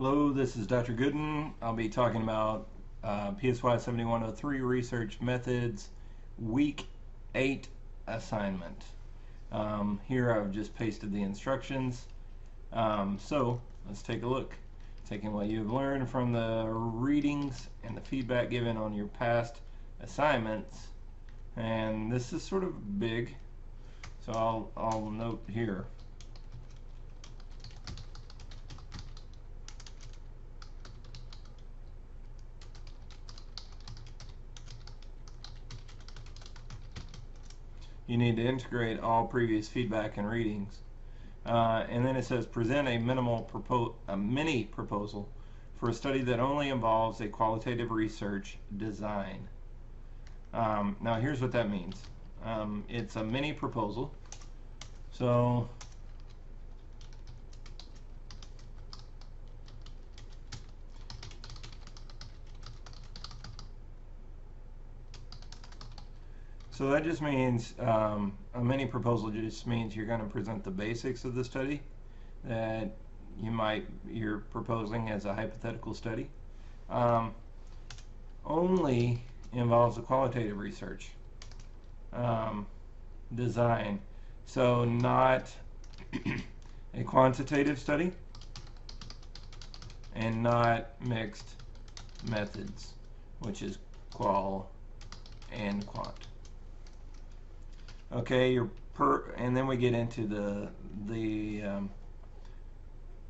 Hello, this is Dr. Goodin. I'll be talking about PSY 7103 Research Methods, Week 8 assignment. Here I've just pasted the instructions. So let's take a look. Taking what you've learned from the readings and the feedback given on your past assignments. And this is sort of big, so I'll note here. You need to integrate all previous feedback and readings. And then it says present a mini proposal for a study that only involves a qualitative research design. Now here's what that means. It's a mini proposal. So that just means a mini proposal just means you're going to present the basics of the study that you're proposing as a hypothetical study. Only involves a qualitative research design, so not a quantitative study and not mixed methods, which is qual and quant. Okay, and then we get into the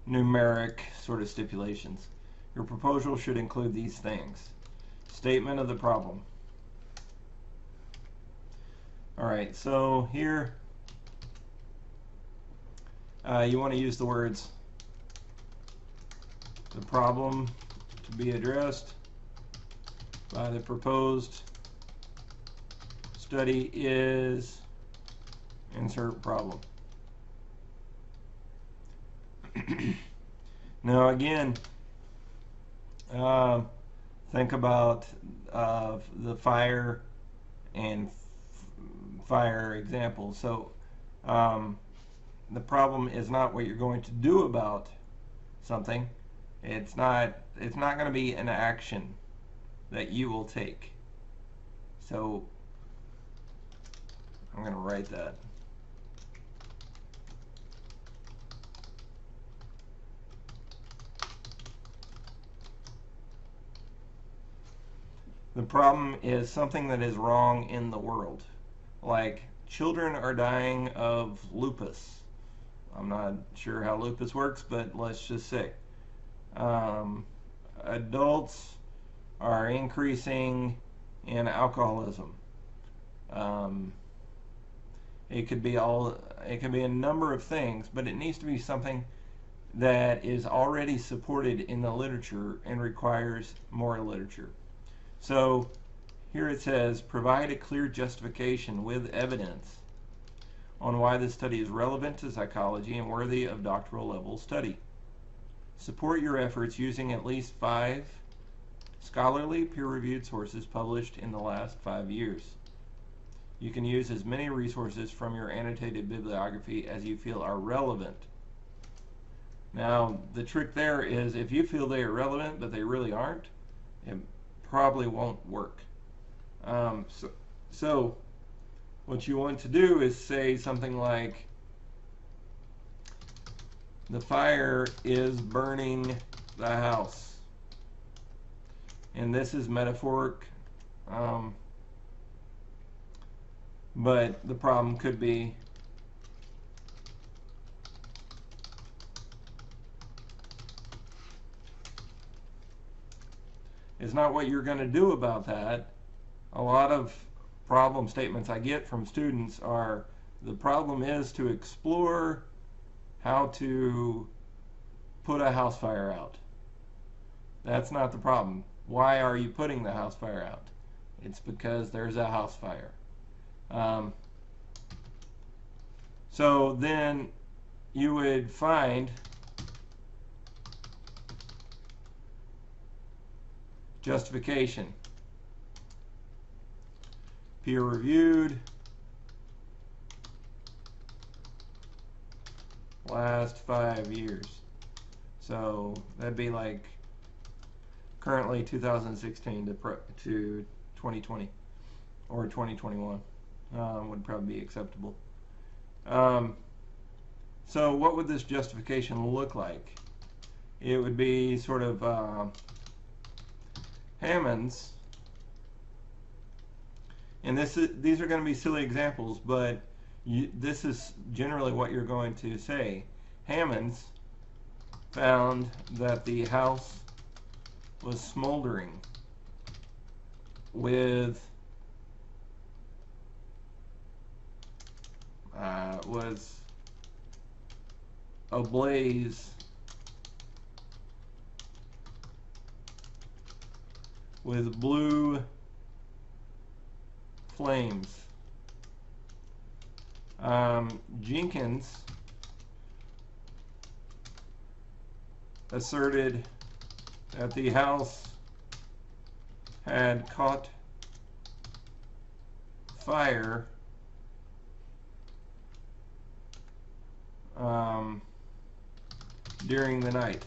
numeric sort of stipulations. Your proposal should include these things. Statement of the problem. Alright, so here you want to use the words the problem to be addressed by the proposed study is insert problem. Now again, think about the fire and fire example. So the problem is not what you're going to do about something. It's not going to be an action that you will take. So I'm going to write that. The problem is something that is wrong in the world. Like children are dying of lupus. I'm not sure how lupus works, but let's just say. Adults are increasing in alcoholism. It could be a number of things, but it needs to be something that is already supported in the literature and requires more literature. So here it says, provide a clear justification with evidence on why this study is relevant to psychology and worthy of doctoral level study. Support your efforts using at least 5 scholarly peer-reviewed sources published in the last 5 years. You can use as many resources from your annotated bibliography as you feel are relevant. Now, the trick there is if you feel they are relevant but they really aren't, it probably won't work. So what you want to do is say something like, the fire is burning the house. And this is metaphoric, but the problem could be it's not what you're going to do about that. A lot of problem statements I get from students are, the problem is to explore how to put a house fire out. That's not the problem. Why are you putting the house fire out? It's because there's a house fire. So then you would find justification. Peer-reviewed, last 5 years. So that'd be like currently 2016 to 2020 or 2021 would probably be acceptable. So what would this justification look like? It would be sort of Hammond's, and these are going to be silly examples, but this is generally what you're going to say. Hammond's found that the house was smoldering with was ablaze with blue flames. Jenkins asserted that the house had caught fire during the night.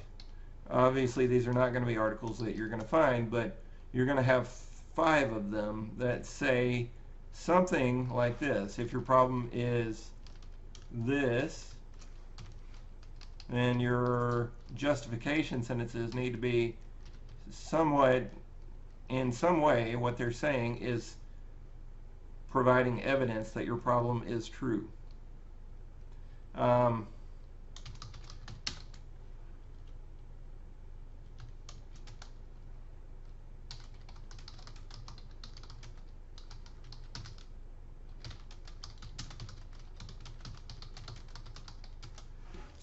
Obviously, these are not going to be articles that you're going to find, but you're going to have 5 of them that say something like this. If your problem is this, then your justification sentences need to be somewhat, in some way, what they're saying is providing evidence that your problem is true.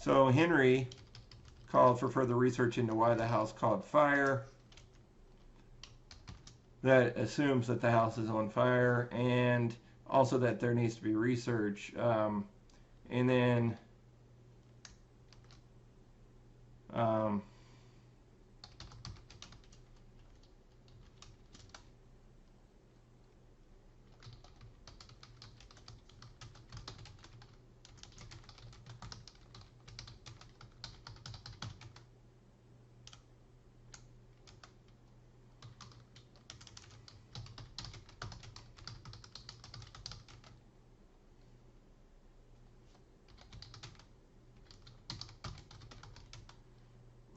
So Henry called for further research into why the house caught fire. That assumes that the house is on fire, and also that there needs to be research. And then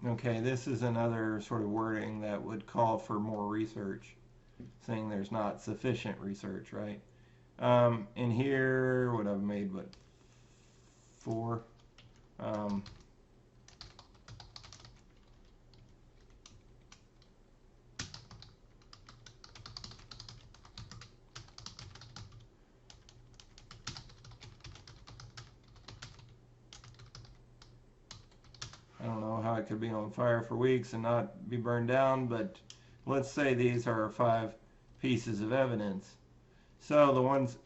okay, this is another sort of wording that would call for more research, saying there's not sufficient research, right? In here, what I've made, what, 4? I don't know how it could be on fire for weeks and not be burned down, but let's say these are 5 pieces of evidence. So the ones,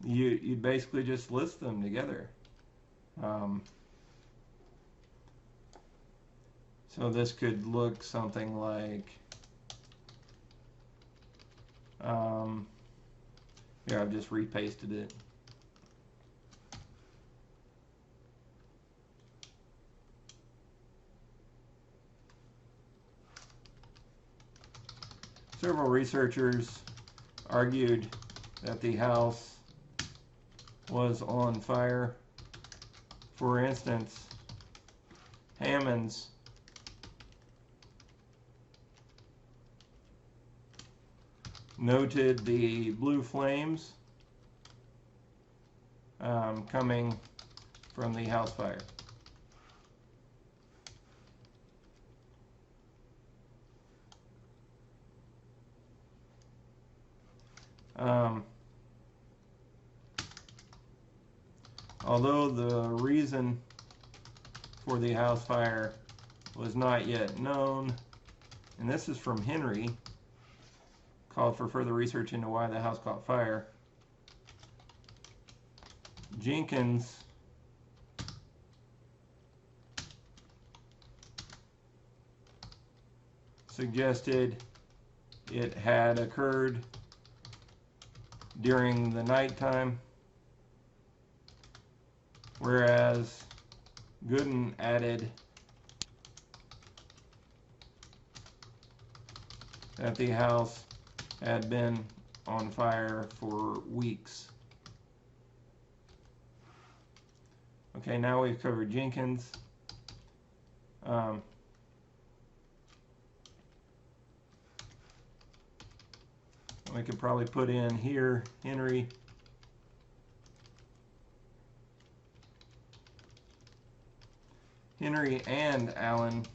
you basically just list them together. So this could look something like, here I've just repasted it. Several researchers argued that the house was on fire. For instance, Hammond's noted the blue flames coming from the house fire. Although the reason for the house fire was not yet known, and this is from Henry, called for further research into why the house caught fire. Jenkins suggested it had occurred during the nighttime, whereas Goodin added that the house had been on fire for weeks. Okay, now we've covered Jenkins. We could probably put in here Henry and Allen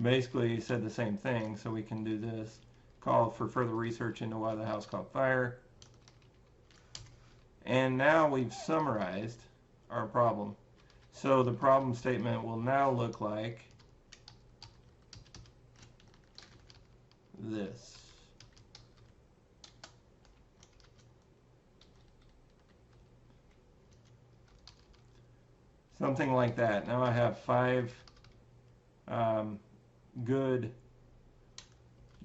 basically said the same thing, so we can do this. Call for further research into why the house caught fire. And now we've summarized our problem. So the problem statement will now look like this. Something like that. Now I have 5 good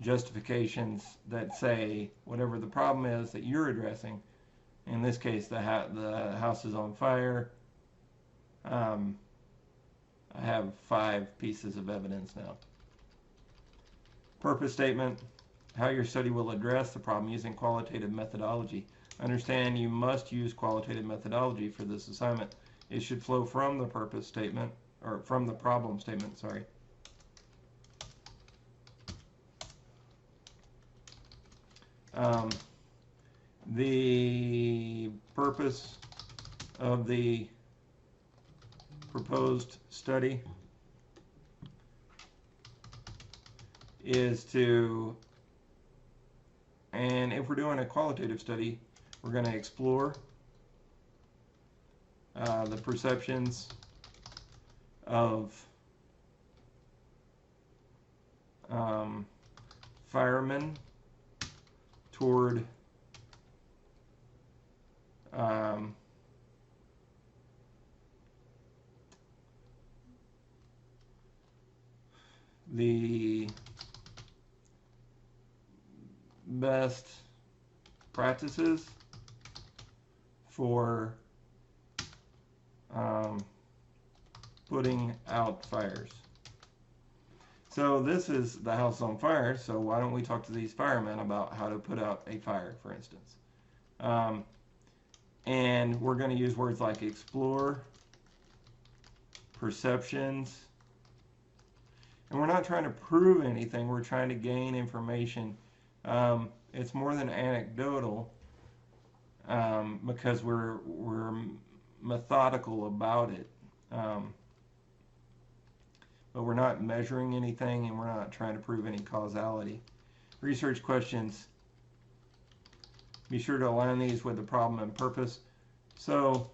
justifications that say whatever the problem is that you're addressing. In this case, the house is on fire. I have 5 pieces of evidence now. Purpose statement: how your study will address the problem using qualitative methodology. Understand you must use qualitative methodology for this assignment. It should flow from the purpose statement, or from the problem statement, sorry. The purpose of the proposed study is to, and if we're doing a qualitative study, we're going to explore the perceptions of firemen toward the best practices for putting out fires. So this is the house on fire, so why don't we talk to these firemen about how to put out a fire, for instance. And we're going to use words like explore, perceptions, and we're not trying to prove anything, we're trying to gain information. It's more than anecdotal because we're methodical about it. But we're not measuring anything and we're not trying to prove any causality. Research questions. Be sure to align these with the problem and purpose. So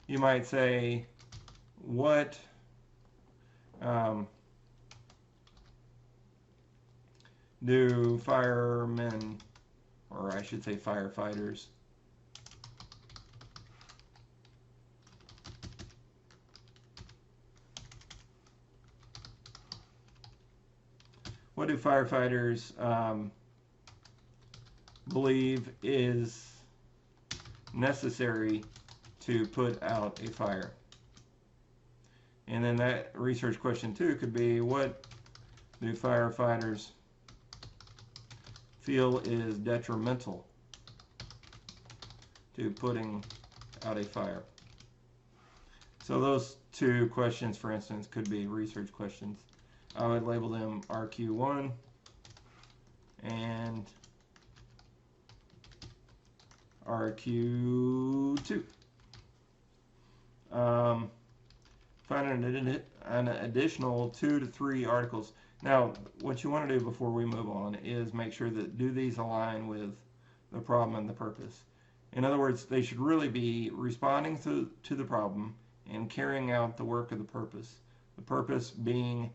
you might say, what do firemen, or I should say firefighters, believe is necessary to put out a fire? And then that research question 2 could be, what do firefighters feel is detrimental to putting out a fire? So those 2 questions, for instance, could be research questions. I would label them RQ1 and RQ2. Find an additional 2 to 3 articles. Now, what you want to do before we move on is make sure that do these align with the problem and the purpose. In other words, they should really be responding to the problem and carrying out the work of the purpose. The purpose being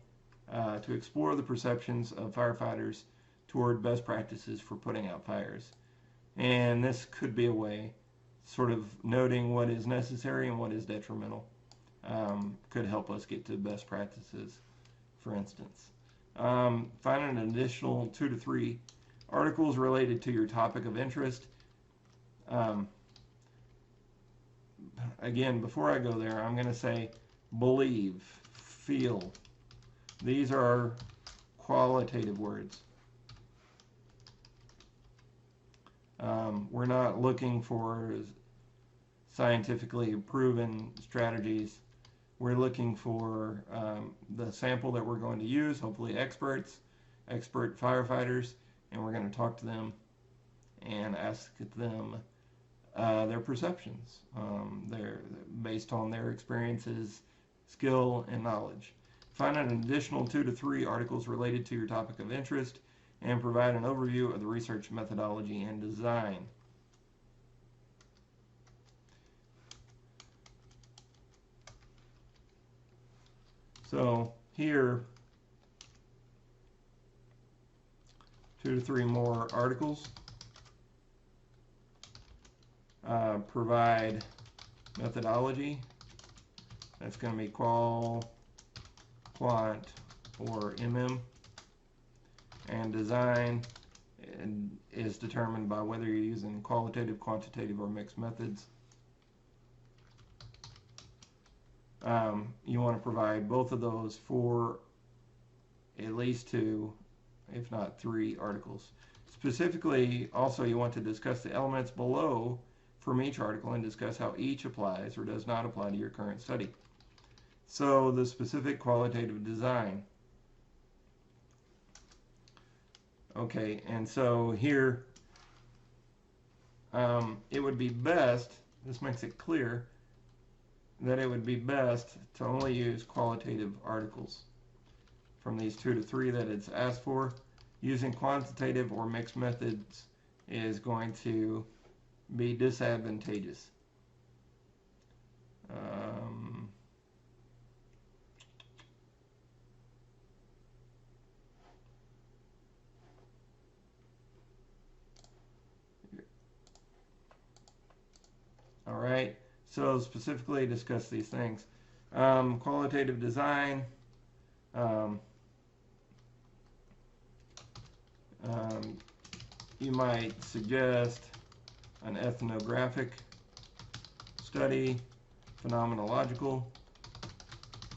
to explore the perceptions of firefighters toward best practices for putting out fires. And this could be a way, sort of noting what is necessary and what is detrimental. Could help us get to best practices, for instance. Find an additional 2 to 3 articles related to your topic of interest. again, before I go there, I'm going to say believe, feel. These are qualitative words. We're not looking for scientifically proven strategies. We're looking for the sample that we're going to use, hopefully expert firefighters, and we're going to talk to them and ask them their perceptions, based on their experiences, skill, and knowledge. Find an additional 2 to 3 articles related to your topic of interest and provide an overview of the research methodology and design. So here, 2 to 3 more articles. Provide methodology. That's going to be qual, quant, or MM. And design is determined by whether you're using qualitative, quantitative, or mixed methods. You want to provide both of those for at least 2, if not 3 articles. Specifically, also you want to discuss the elements below from each article and discuss how each applies or does not apply to your current study. So the specific qualitative design. Okay, and so here it would be best, this makes it clear, that it would be best to only use qualitative articles from these 2 to 3 that it's asked for. Using quantitative or mixed methods is going to be disadvantageous. All right, so specifically discuss these things. Qualitative design. You might suggest an ethnographic study, phenomenological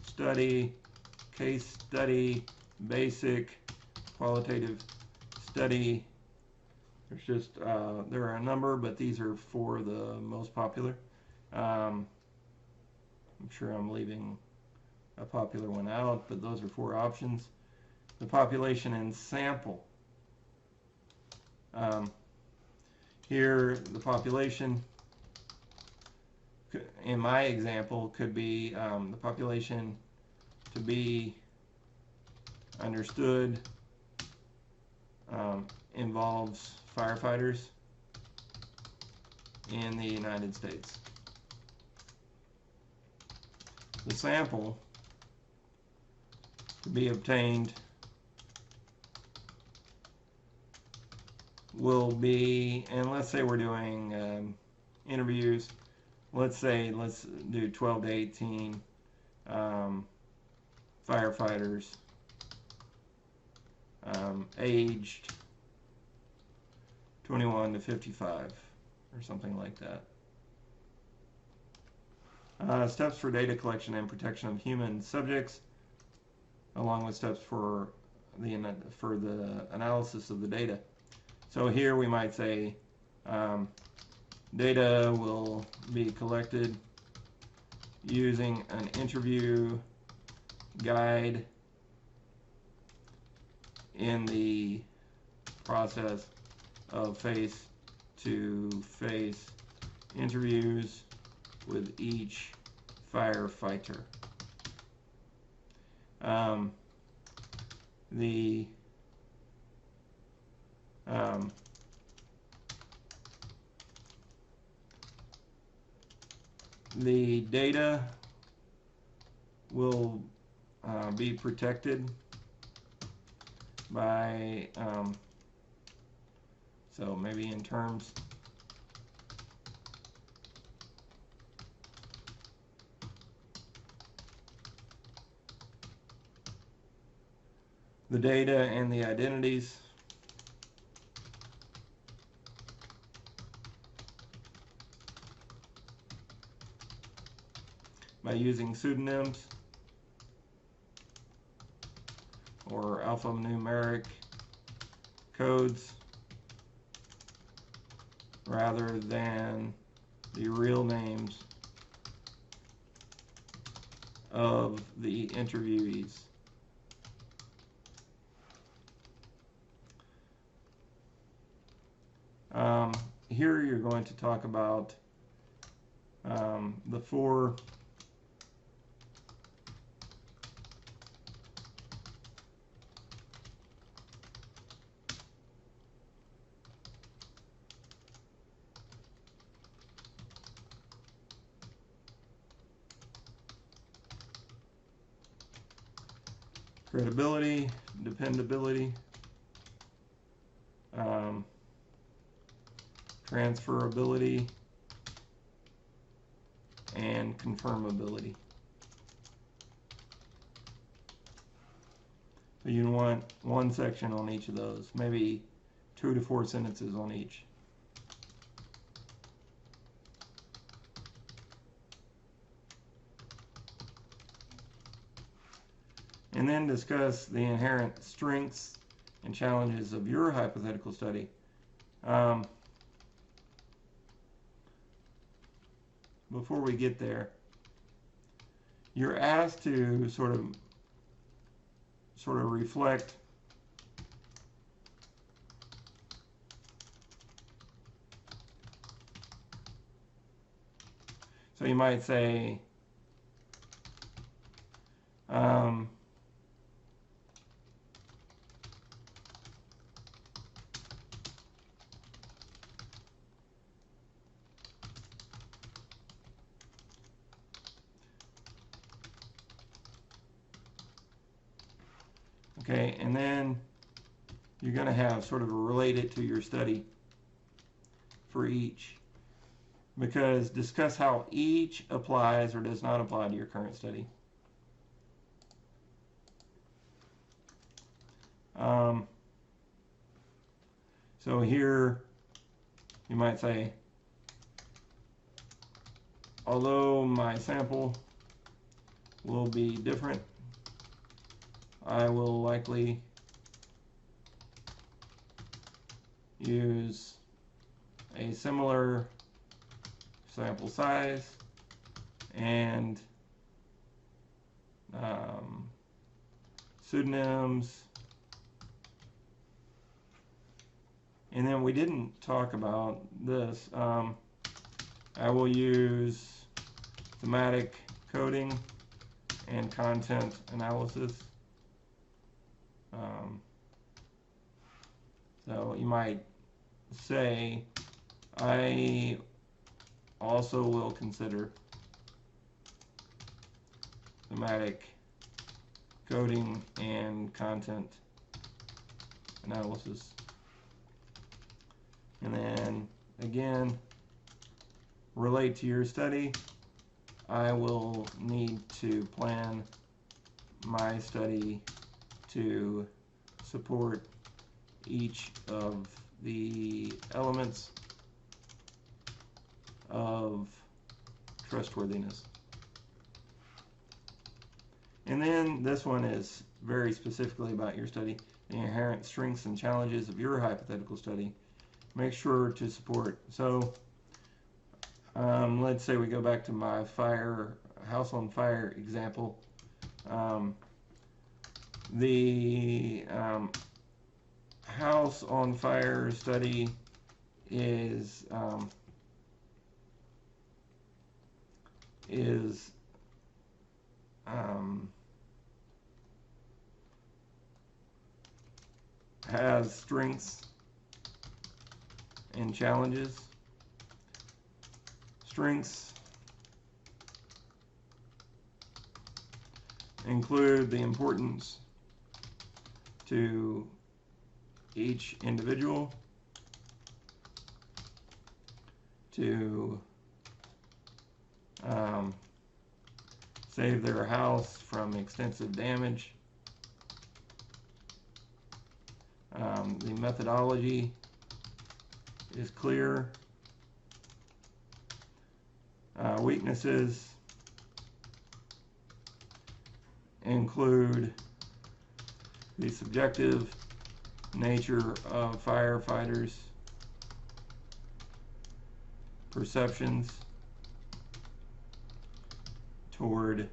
study, case study, basic, qualitative study. There's just, there are a number, but these are 4 of the most popular. I'm sure I'm leaving a popular one out, but those are 4 options. The population and sample. Here, the population, in my example, could be the population to be understood involves firefighters in the United States. The sample to be obtained will be, and let's say we're doing interviews, let's do 12 to 18 firefighters aged 21 to 55 or something like that. Steps for data collection and protection of human subjects, along with steps for the analysis of the data. So here we might say data will be collected using an interview guide in the process of face-to-face interviews with each firefighter. The data will be protected by, so maybe in terms the data and the identities by using pseudonyms or alphanumeric codes rather than the real names of the interviewees. Here you're going to talk about the 4 credibility, dependability, transferability, and confirmability. So you want one section on each of those, maybe 2 to 4 sentences on each. And then discuss the inherent strengths and challenges of your hypothetical study. Before we get there, you're asked to sort of reflect so you might say okay, and then you're going to have sort of a relate it to your study for each, because discuss how each applies or does not apply to your current study. So here you might say, although my sample will be different, I will likely use a similar sample size and pseudonyms. And then we didn't talk about this. I will use thematic coding and content analysis. So you might say, I also will consider thematic coding and content analysis. And then again, relate to your study. I will need to plan my study to support each of the elements of trustworthiness. And then this one is very specifically about your study, the inherent strengths and challenges of your hypothetical study. Make sure to support. So let's say we go back to my house on fire example. The house on fire study is has strengths and challenges. Strengths include the importance to each individual to save their house from extensive damage. The methodology is clear. Weaknesses include the subjective nature of firefighters' perceptions toward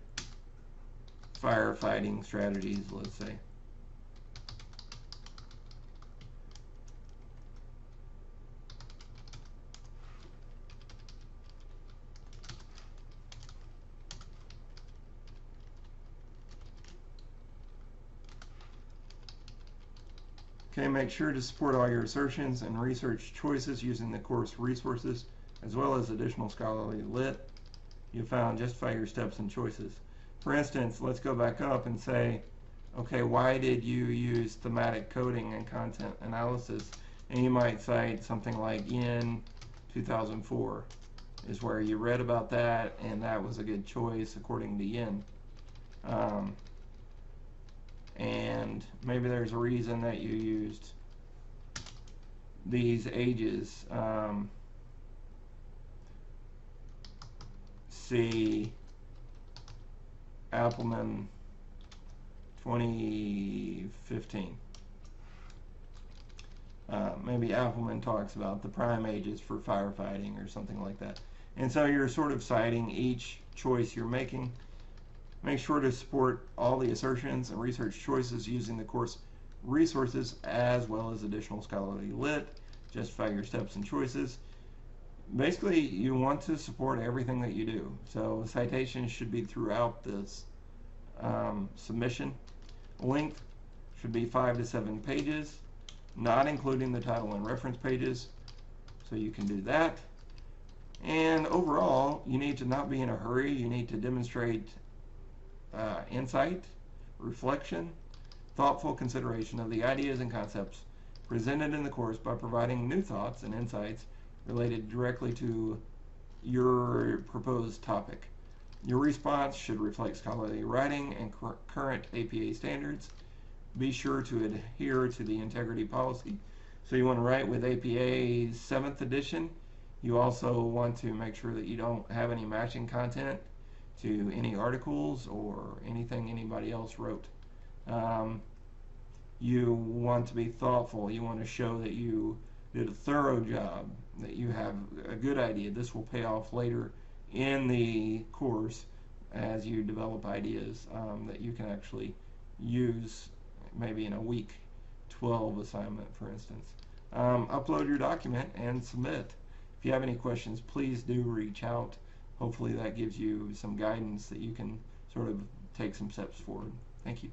firefighting strategies, let's say. Okay, make sure to support all your assertions and research choices using the course resources as well as additional scholarly lit you found. Justify your steps and choices. For instance, let's go back up and say, okay, why did you use thematic coding and content analysis? And you might cite something like in 2004 is where you read about that, and that was a good choice according to Yin. And maybe there's a reason that you used these ages. See Appleman 2015. Maybe Appleman talks about the prime ages for firefighting or something like that. And so you're sort of citing each choice you're making. Make sure to support all the assertions and research choices using the course resources as well as additional scholarly lit. Justify your steps and choices. Basically, you want to support everything that you do. So citations should be throughout this submission. Length should be 5 to 7 pages, not including the title and reference pages. So you can do that. And overall, you need to not be in a hurry. You need to demonstrate insight, reflection, thoughtful consideration of the ideas and concepts presented in the course by providing new thoughts and insights related directly to your proposed topic. Your response should reflect scholarly writing and current APA standards. Be sure to adhere to the integrity policy. So you want to write with APA 7th edition. You also want to make sure that you don't have any matching content to any articles or anything anybody else wrote. You want to be thoughtful. You want to show that you did a thorough job, that you have a good idea. This will pay off later in the course as you develop ideas that you can actually use maybe in a week 12 assignment, for instance. Upload your document and submit. If you have any questions, please do reach out. Hopefully that gives you some guidance that you can sort of take some steps forward. Thank you.